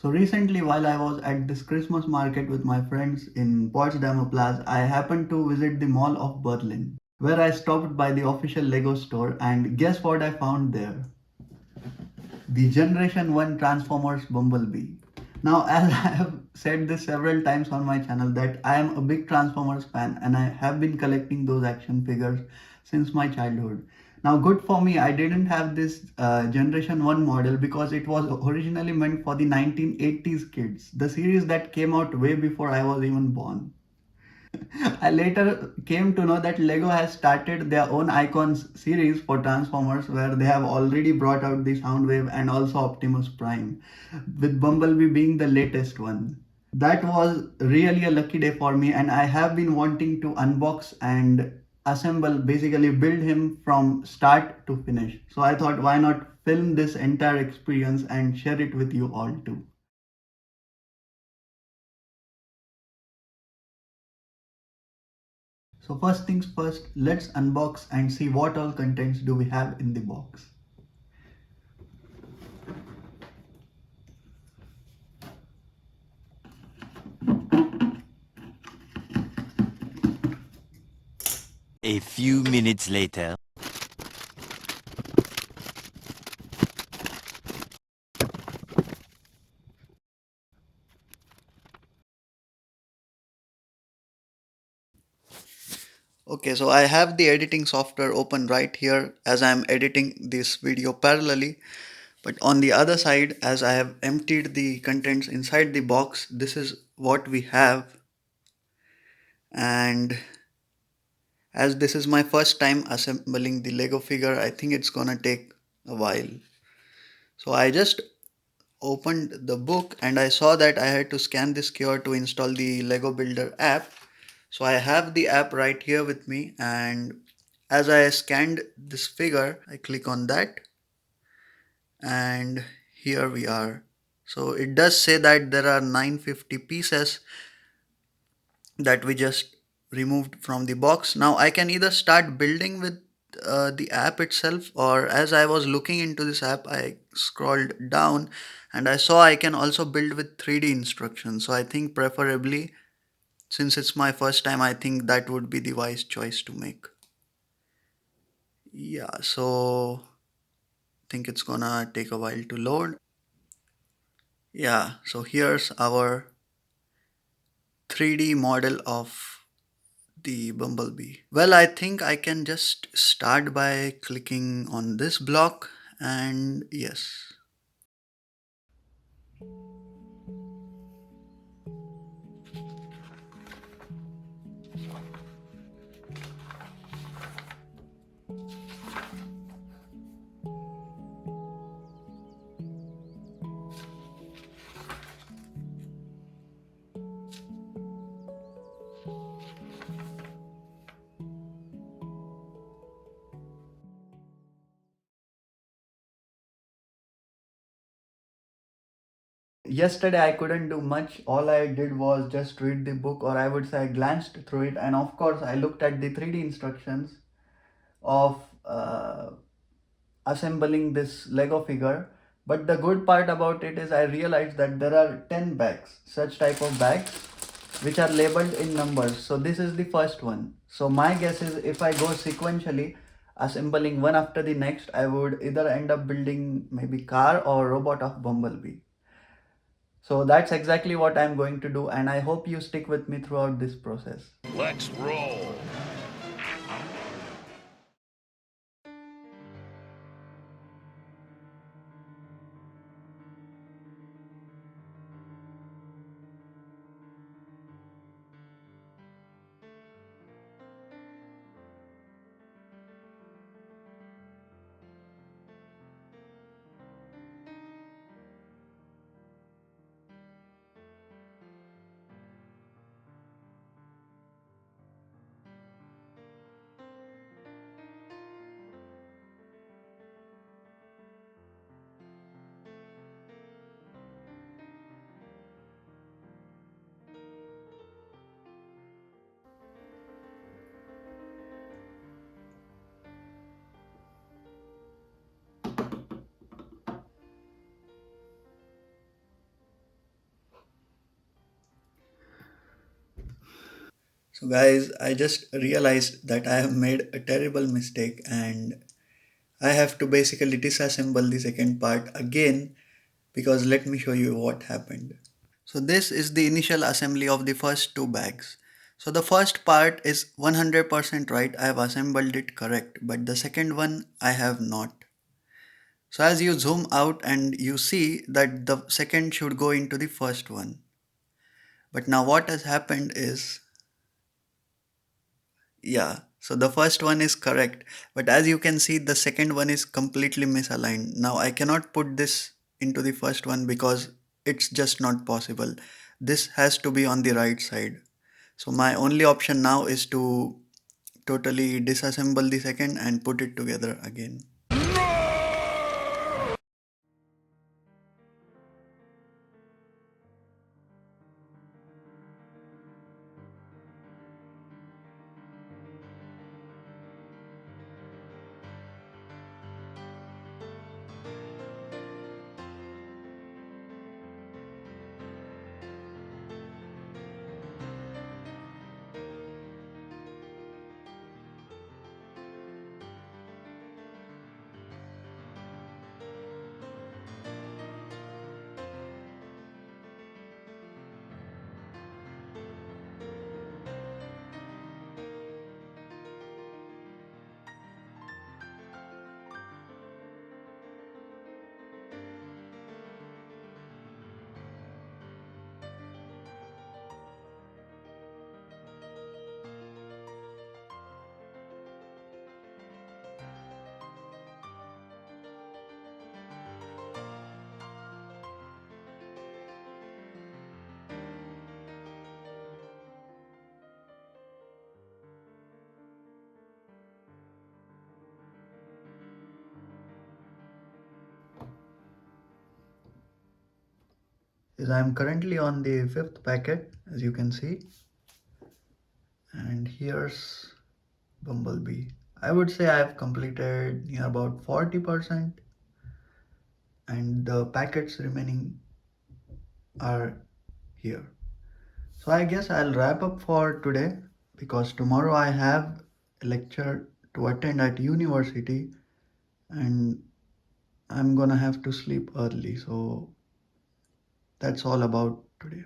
So recently, while I was at this Christmas market with my friends in Potsdamer Plaza, I happened to visit the Mall of Berlin, where I stopped by the official Lego store, and guess what I found there? The Generation 1 Transformers Bumblebee. Now, as I have said this several times on my channel, that I am a big Transformers fan and I have been collecting those action figures since my childhood. Now, good for me, I didn't have this Generation 1 model because it was originally meant for the 1980s kids, the series that came out way before I was even born. I later came to know that Lego has started their own Icons series for Transformers where they have already brought out the Soundwave and also Optimus Prime, with Bumblebee being the latest one. That was really a lucky day for me, and I have been wanting to unbox and assemble, basically build him from start to finish. So I thought, why not film this entire experience and share it with you all too. So first things first, let's unbox and see what all contents do we have in the box. A few minutes later. Okay, so I have the editing software open right here as I am editing this video parallelly. But on the other side, as I have emptied the contents inside the box, this is what we have. And as this is my first time assembling the Lego figure, I think it's gonna take a while. So I just opened the book and I saw that I had to scan this QR to install the Lego Builder app. So I have the app right here with me, and as I scanned this figure, I click on that and here we are. So it does say that there are 950 pieces that we just removed from the box. Now I can either start building with the app itself, or as I was looking into this app, I scrolled down and I saw I can also build with 3D instructions. So I think preferably, since it's my first time, I think that would be the wise choice to make. Yeah, so I think it's gonna take a while to load. Yeah, so here's our 3D model of the Bumblebee. Well, I think I can just start by clicking on this block, and yes. Yesterday I couldn't do much. All I did was just read the book, or I would say I glanced through it, and of course I looked at the 3D instructions of assembling this Lego figure. But the good part about it is I realized that there are 10 bags, such type of bags, which are labeled in numbers. So this is the first one. So my guess is if I go sequentially, assembling one after the next, I would either end up building maybe car or robot of Bumblebee. So that's exactly what I'm going to do, and I hope you stick with me throughout this process. Let's roll. So guys, I just realized that I have made a terrible mistake and I have to basically disassemble the second part again, because let me show you what happened. So this is the initial assembly of the first two bags. So the first part is 100% right, I have assembled it correct, but the second one I have not. So as you zoom out and you see that the second should go into the first one. But now what has happened is, yeah, so the first one is correct, but as you can see, the second one is completely misaligned. Now I cannot put this into the first one because it's just not possible. This has to be on the right side. So my only option now is to totally disassemble the second and put it together again. Is I'm currently on the fifth packet, as you can see, and here's Bumblebee. I would say I've completed near about 40%, and the packets remaining are here. So I guess I'll wrap up for today because tomorrow I have a lecture to attend at university and I'm gonna have to sleep early. So that's all about today.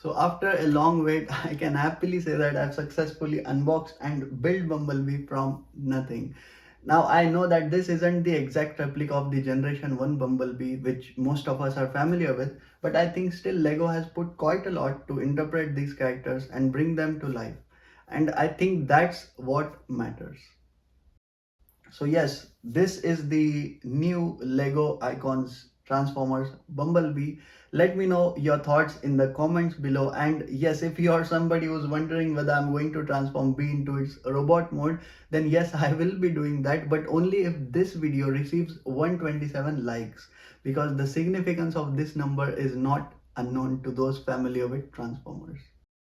So after a long wait, I can happily say that I've successfully unboxed and built Bumblebee from nothing. Now I know that this isn't the exact replica of the Generation 1 Bumblebee which most of us are familiar with, but I think still Lego has put quite a lot to interpret these characters and bring them to life. And I think that's what matters. So yes, this is the new Lego Icons Transformers Bumblebee. Let me know your thoughts in the comments below. And yes, if you are somebody who's wondering whether I'm going to transform B into its robot mode, then yes, I will be doing that, but only if this video receives 127 likes, because the significance of this number is not unknown to those familiar with Transformers.